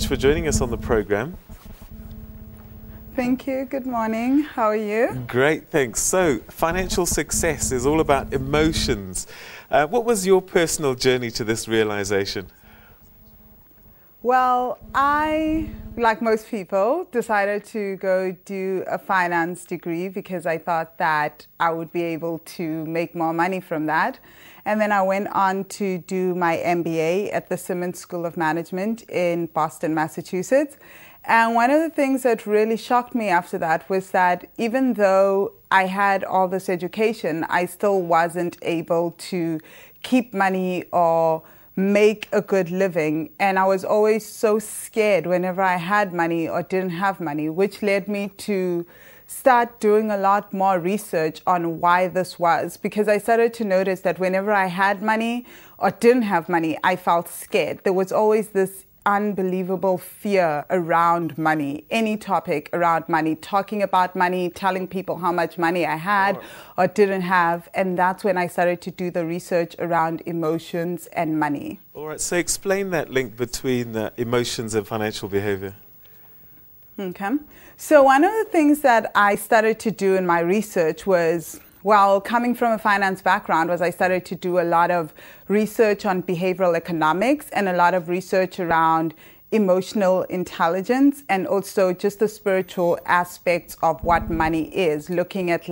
much for joining us on the program. Thank you. Good morning. How are you? Great, thanks. So, financial success is all about emotions. What was your personal journey to this realization? Well, I, like most people, decided to go do a finance degree because I thought that I would be able to make more money from that. And then I went on to do my MBA at the Simmons School of Management in Boston, Massachusetts. And one of the things that really shocked me after that was that even though I had all this education, I still wasn't able to keep money or make a good living. And I was always so scared whenever I had money or didn't have money, which led me to start doing a lot more research on why this was, because I started to notice that whenever I had money or didn't have money, I felt scared. There was always this unbelievable fear around money, any topic around money, talking about money, telling people how much money I had or didn't have. And that's when I started to do the research around emotions and money. All right, so explain that link between emotions and financial behavior. Okay. So one of the things that I started to do in my research was, well, coming from a finance background, was I started to do a lot of research on behavioral economics and a lot of research around emotional intelligence and also just the spiritual aspects of what money is, looking at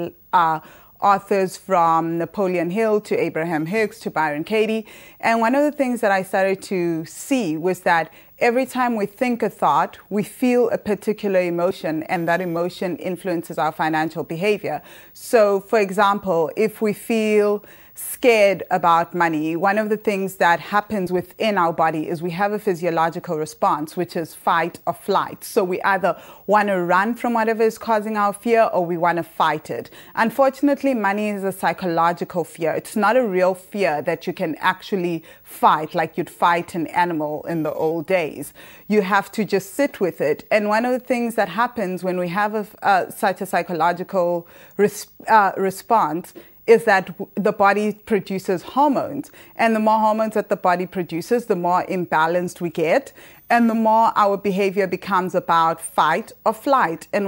authors from Napoleon Hill to Abraham Hicks to Byron Katie. And one of the things that I started to see was that every time we think a thought, we feel a particular emotion, and that emotion influences our financial behavior. So, for example, if we feel scared about money, one of the things that happens within our body is we have a physiological response, which is fight or flight. So we either want to run from whatever is causing our fear or we want to fight it. Unfortunately, money is a psychological fear. It's not a real fear that you can actually fight like you'd fight an animal in the old days. You have to just sit with it. And one of the things that happens when we have such a psychological response is that the body produces hormones. And the more hormones that the body produces, the more imbalanced we get. And the more our behavior becomes about fight or flight. And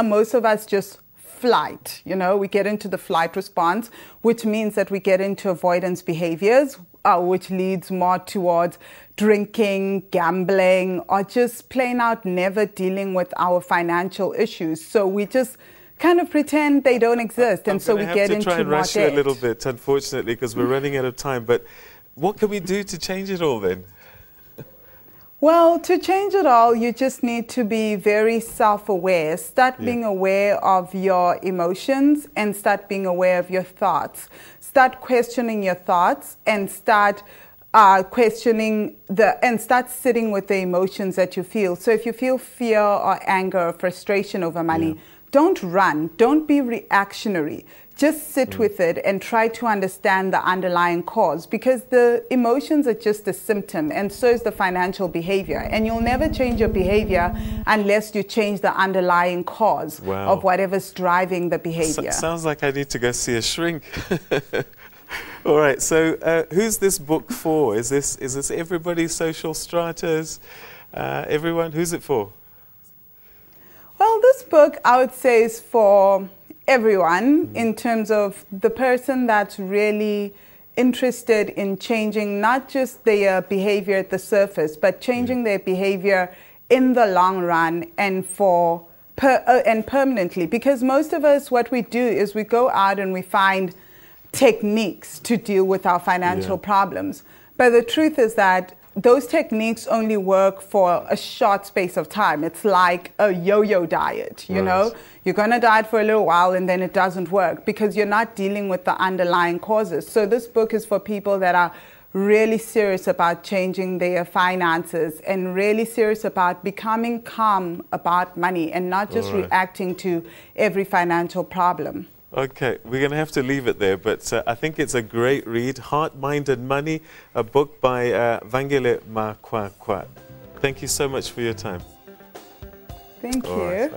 most of us just flight. We get into the flight response, which means that we get into avoidance behaviors, which leads more towards drinking, gambling, or just plain out never dealing with our financial issues. So we just kind of pretend they don't exist, and so we get into more debt. I'm going to try and rush you a little bit, unfortunately, because we're running out of time. But what can we do to change it all then? Well, to change it all, you just need to be very self-aware. Start being aware of your emotions and start being aware of your thoughts. Start questioning your thoughts and start questioning and start sitting with the emotions that you feel. So if you feel fear or anger or frustration over money, don't run. Don't be reactionary. Just sit with it and try to understand the underlying cause, because the emotions are just a symptom, and so is the financial behavior. And you'll never change your behavior unless you change the underlying cause of whatever's driving the behavior. Sounds like I need to go see a shrink. All right. So who's this book for? Is this everybody, social stratas, everyone? Who's it for? Well, this book, I would say, is for everyone in terms of the person that's really interested in changing not just their behavior at the surface, but changing their behavior in the long run and and permanently. Because most of us, what we do is we go out and we find techniques to deal with our financial problems. But the truth is that those techniques only work for a short space of time. It's like a yo-yo diet, you know? You're going to diet for a little while and then it doesn't work because you're not dealing with the underlying causes. So this book is for people that are really serious about changing their finances and really serious about becoming calm about money and not just reacting to every financial problem. Okay, we're going to have to leave it there, but I think it's a great read, Heart, Mind and Money, a book by Vangile Makwakwa. Thank you so much for your time. Thank you.